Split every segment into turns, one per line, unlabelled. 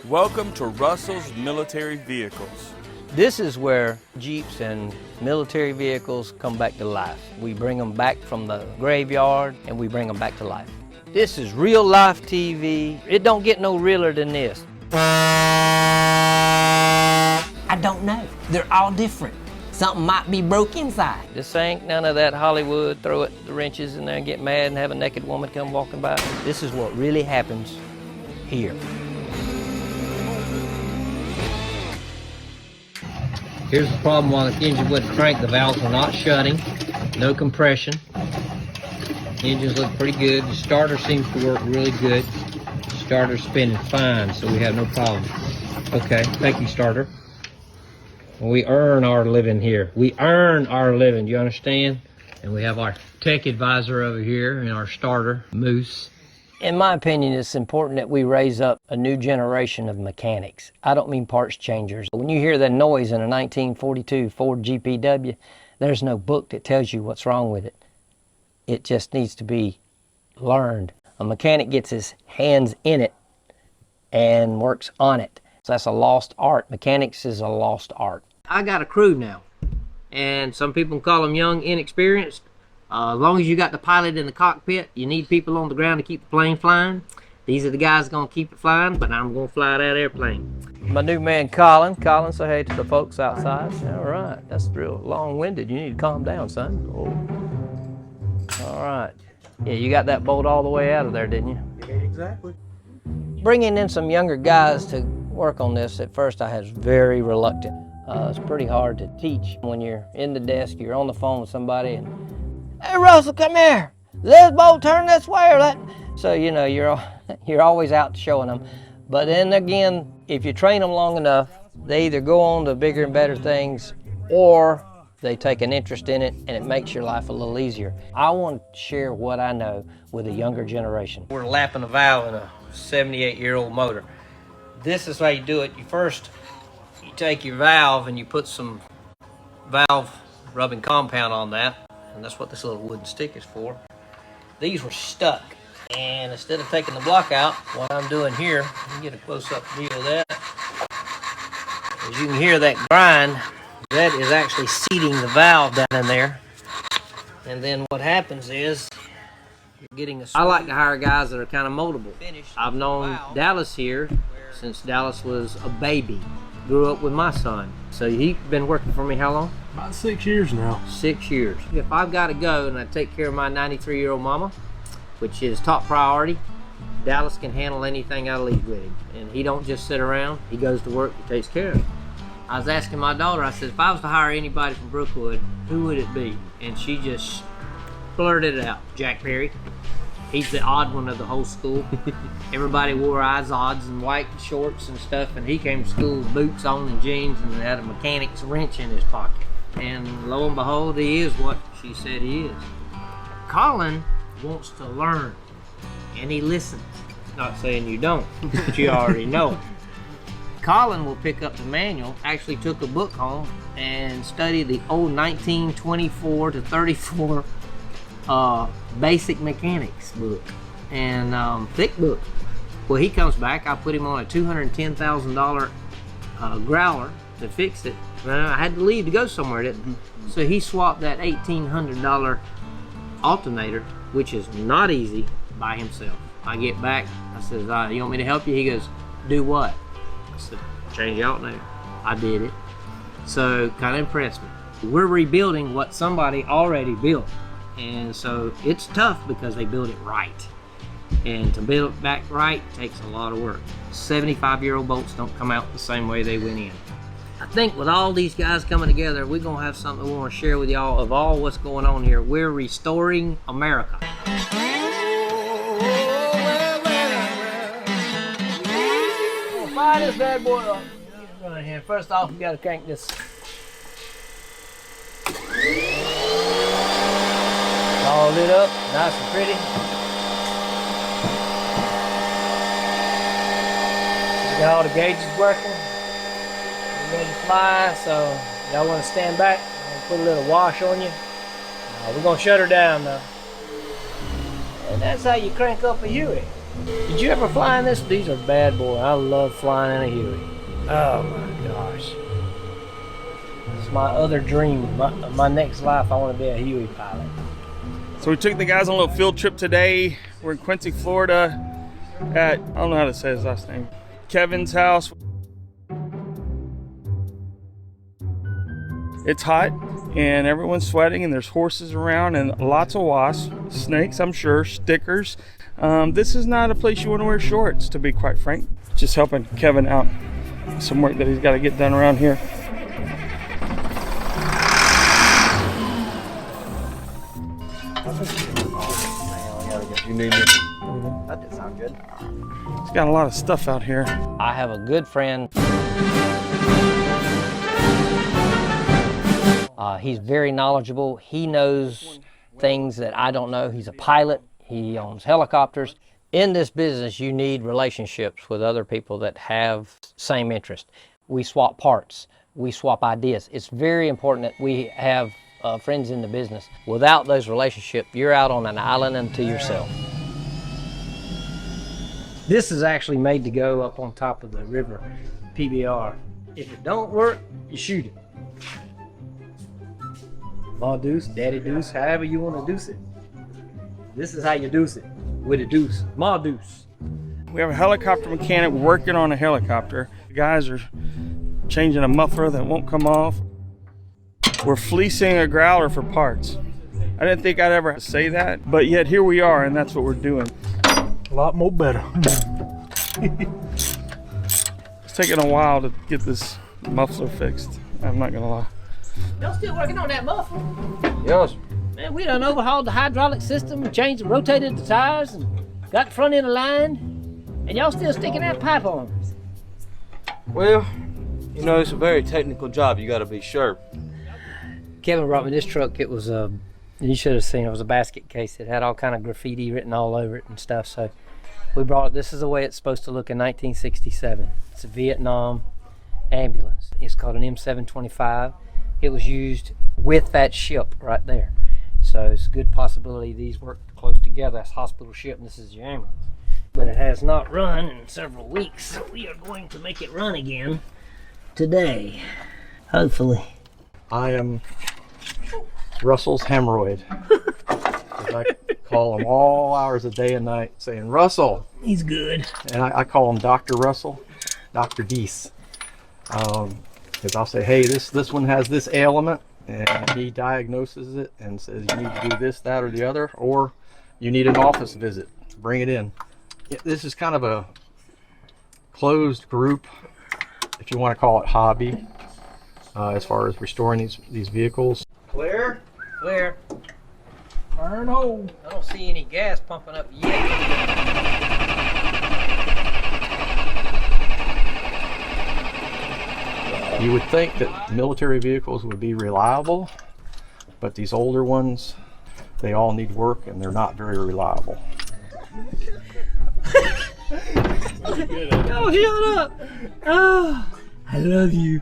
Welcome to Russell's Military Vehicles.
This is where Jeeps and military vehicles come back to life. We bring them back from the graveyard and we bring them back to life. This is real life TV. It don't get no realer than this.
I don't know. They're all different. Something might be broke inside.
This ain't none of that Hollywood, throw the wrenches in there and get mad and have a naked woman come walking by. This is what really happens here. Here's the problem while the engine wouldn't crank, the valves were not shutting, no compression. The engines look pretty good. The starter seems to work really good. The starter's spinning fine, so we have no problem. Okay, thank you, starter. We earn our living here. We earn our living, do you understand? And we have our tech advisor over here and our starter, Moose. In my opinion, it's important that we raise up a new generation of mechanics. I don't mean parts changers. When you hear that noise in a 1942 Ford GPW, there's no book that tells you what's wrong with it. It just needs to be learned. A mechanic gets his hands in it and works on it. So that's a lost art. Mechanics is a lost art. I got a crew now, and some people call them young, inexperienced. As long as you got the pilot in the cockpit, you need people on the ground to keep the plane flying. These are the guys gonna keep it flying, but I'm gonna fly that airplane. My new man, Colin. Colin, say hey to the folks outside. All right, that's real long-winded. You need to calm down, son. Oh. All right. Yeah, you got that bolt all the way out of there, didn't you?
Yeah, exactly.
Bringing in some younger guys to work on this, at first I was very reluctant. It's pretty hard to teach when you're in the desk, you're on the phone with somebody, and hey, Russell, come here. This bolt turn this way or that. So, you know, you're always out showing them. But then again, if you train them long enough, they either go on to bigger and better things or they take an interest in it and it makes your life a little easier. I want to share what I know with a younger generation. We're lapping a valve in a 78-year-old motor. This is how you do it. You take your valve and you put some valve rubbing compound on that. And that's what this little wooden stick is for. These were stuck, and instead of taking the block out, what I'm doing here, let me get a close-up view of that. As you can hear that grind, that is actually seating the valve down in there. And then what happens is, you're getting a... I like to hire guys that are kind of moldable. I've known Dallas here since Dallas was a baby. Grew up with my son. So he's been working for me how long?
About 6 years now.
6 years. If I've got to go and I take care of my 93-year-old mama, which is top priority, Dallas can handle anything I leave with him. And he don't just sit around, he goes to work, he takes care of it. I was asking my daughter, I said, if I was to hire anybody from Brookwood, who would it be? And she just blurted it out, Jack Perry. He's the odd one of the whole school. Everybody wore Izods and white shorts and stuff, and he came to school with boots on and jeans and had a mechanic's wrench in his pocket. And lo and behold, he is what she said he is. Colin wants to learn, and he listens. Not saying you don't, but you already know. Colin will pick up the manual, actually took a book home and studied the old 1924 to 34 basic mechanics book and thick book. Well, he comes back, I put him on a $210,000 growler to fix it. I had to leave to go somewhere, didn't I? So he swapped that $1,800 alternator, which is not easy, by himself. I get back, I says, you want me to help you? He goes, do what? I said, change the alternator. I did it. So kind of impressed me. We're rebuilding what somebody already built. And so it's tough because they build it right. And to build it back right takes a lot of work. 75-year-old bolts don't come out the same way they went in. I think with all these guys coming together, we're going to have something we want to share with y'all of all what's going on here. We're restoring America. Fire this bad boy up. Get running here. First off, we got to crank this. All lit up, nice and pretty. We got all the gauges working. We're ready to fly, so y'all want to stand back. I'm going to put a little wash on you. We're going to shut her down now. And that's how you crank up a Huey. Did you ever fly in this? These are bad boy. I love flying in a Huey. Oh my gosh. It's my other dream. My next life, I want to be a Huey pilot.
So we took the guys on a little field trip today. We're in Quincy, Florida at, I don't know how to say his last name, Kevin's house. It's hot and everyone's sweating and there's horses around and lots of wasps, snakes, I'm sure, stickers. This is not a place you want to wear shorts, to be quite frank. Just helping Kevin out. Some work that he's got to get done around here.
You need me? That did sound good.
He's got a lot of stuff out here.
I have a good friend. He's very knowledgeable. He knows things that I don't know. He's a pilot. He owns helicopters. In this business, you need relationships with other people that have same interest. We swap parts. We swap ideas. It's very important that we have friends in the business. Without those relationships, you're out on an island unto yourself. This is actually made to go up on top of the river, PBR. If it don't work, you shoot it. Ma deuce, daddy deuce, however you want to deuce it. This is how you deuce it, with a deuce, ma deuce.
We have a helicopter mechanic working on a helicopter. The guys are changing a muffler that won't come off. We're fleecing a growler for parts. I didn't think I'd ever say that, but yet here we are, and that's what we're doing.
A lot more better.
It's taking a while to get this muffler fixed. I'm not gonna lie.
Y'all still working on that muffler?
Yes.
Man, we done overhauled the hydraulic system and changed and rotated the tires and got the front end aligned, and y'all still sticking that pipe on.
Well, you know, it's a very technical job. You got to be sure.
Kevin brought me this truck. It was you should have seen it. It was a basket case. It had all kind of graffiti written all over it and stuff. So we brought it. This is the way it's supposed to look in 1967. It's a Vietnam ambulance. It's called an M725. It was used with that ship right there. So it's a good possibility these work close together. That's hospital ship and this is your ambulance. But it has not run in several weeks. So we are going to make it run again today, hopefully.
I am Russell's hemorrhoid. As I call him all hours of day and night, saying, Russell.
He's good.
And I call him Dr. Russell, Dr. Deese. Because I'll say, hey, this one has this ailment, and he diagnoses it and says you need to do this, that, or the other, or you need an office visit. Bring it in. This is kind of a closed group, if you want to call it hobby, as far as restoring these vehicles.
Clear? Clear.
Turn home.
I don't see any gas pumping up yet.
You would think that military vehicles would be reliable, but these older ones, they all need work and they're not very reliable.
Oh, shut up! Oh, I love you.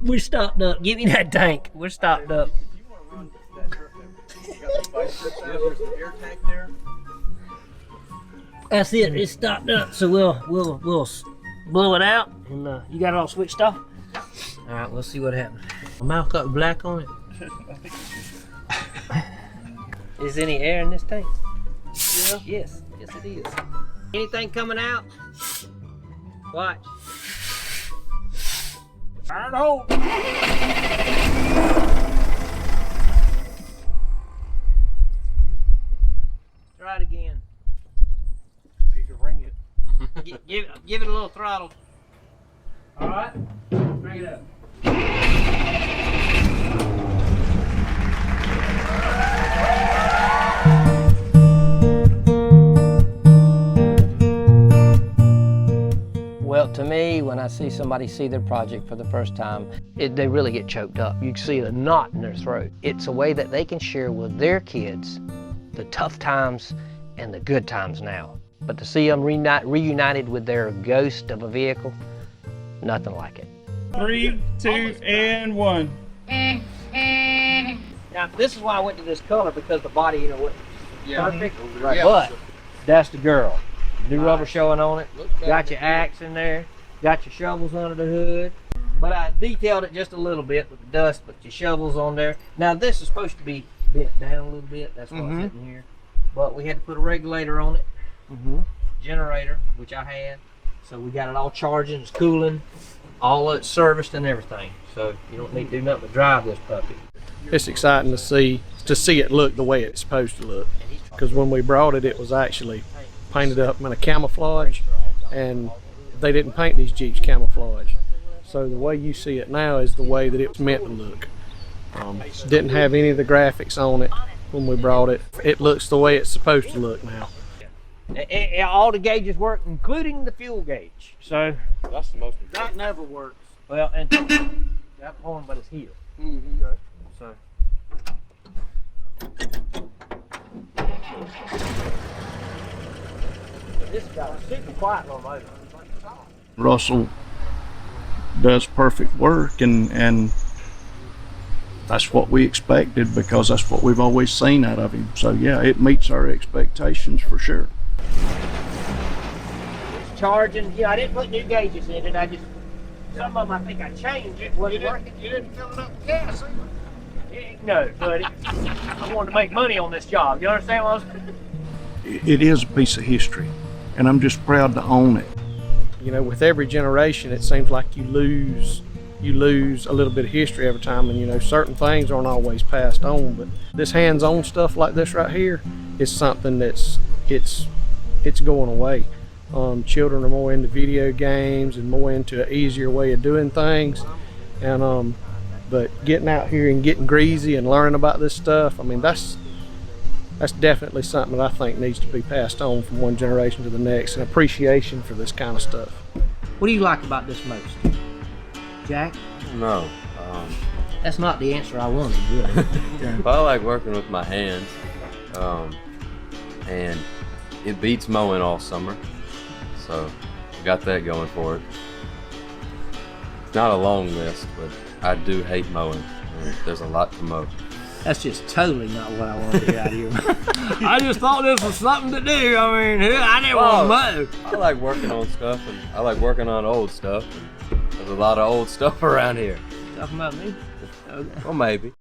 We're stopped up. Give me that tank. We're stopped up. That's it. It's stopped up. So we'll blow it out, and you got it all switched off. All right, we'll see what happens. Mouth got black on it. Is any air in this tank? Yeah. Yes. Yes, it is. Anything coming out? Watch. Turn home. Try it again.
You can ring it.
Give it a little throttle. All right, bring it up. Well, to me, when I see somebody see their project for the first time, they really get choked up. You can see a knot in their throat. It's a way that they can share with their kids the tough times and the good times now. But to see them reunited with their ghost of a vehicle, nothing like it.
3, 2, and 1.
Now, this is why I went to this color, because the body, wasn't perfect.
Right.
But That's the girl. New rubber showing on it. Got your axe in there. Got your shovels under the hood. But I detailed it just a little bit with the dust, but your shovels on there. Now this is supposed to be bent down a little bit. That's why it's sitting here. But we had to put a regulator on it. Generator, which I had. So we got it all charging, it's cooling, all it's serviced and everything. So you don't need to do nothing but drive this puppy.
It's exciting to see it look the way it's supposed to look. Because when we brought it, it was actually painted up in a camouflage, and they didn't paint these Jeeps camouflage. So the way you see it now is the way that it was meant to look. Didn't have any of the graphics on it when we brought it. It looks the way it's supposed to look now.
All the gauges work, including the fuel gauge. So
That's the most important.
That never works.
well, and that horn, but it's here. So this got a super quiet little motor.
Russell does perfect work, and that's what we expected because that's what we've always seen out of him. So yeah, it meets our expectations for sure.
It's charging. Yeah, I didn't put new gauges in it. I just, some of them I think I changed it. Wasn't working.
You didn't fill it up with gas,
No, buddy. I wanted to make money on this job. You understand what I'm saying?
It is a piece of history, and I'm just proud to own it.
You know, with every generation, it seems like you lose a little bit of history every time, and you know, certain things aren't always passed on. But this hands-on stuff like this right here is something that's it's going away. Children are more into video games and more into an easier way of doing things, and but getting out here and getting greasy and learning about this stuff, I mean, that's definitely something that I think needs to be passed on from one generation to the next, an appreciation for this kind of stuff.
What do you like about this most, Jack?
No.
That's not the answer I wanted, really.
But I like working with my hands, and it beats mowing all summer, so got that going for it. It's not a long list, but I do hate mowing. There's a lot to mow.
That's just totally not what I wanted to get out of you. I just thought this was something to do. I mean, I didn't want to mow.
I like working on stuff, and I like working on old stuff. And there's a lot of old stuff around here.
Talking about me? Okay.
Well, maybe.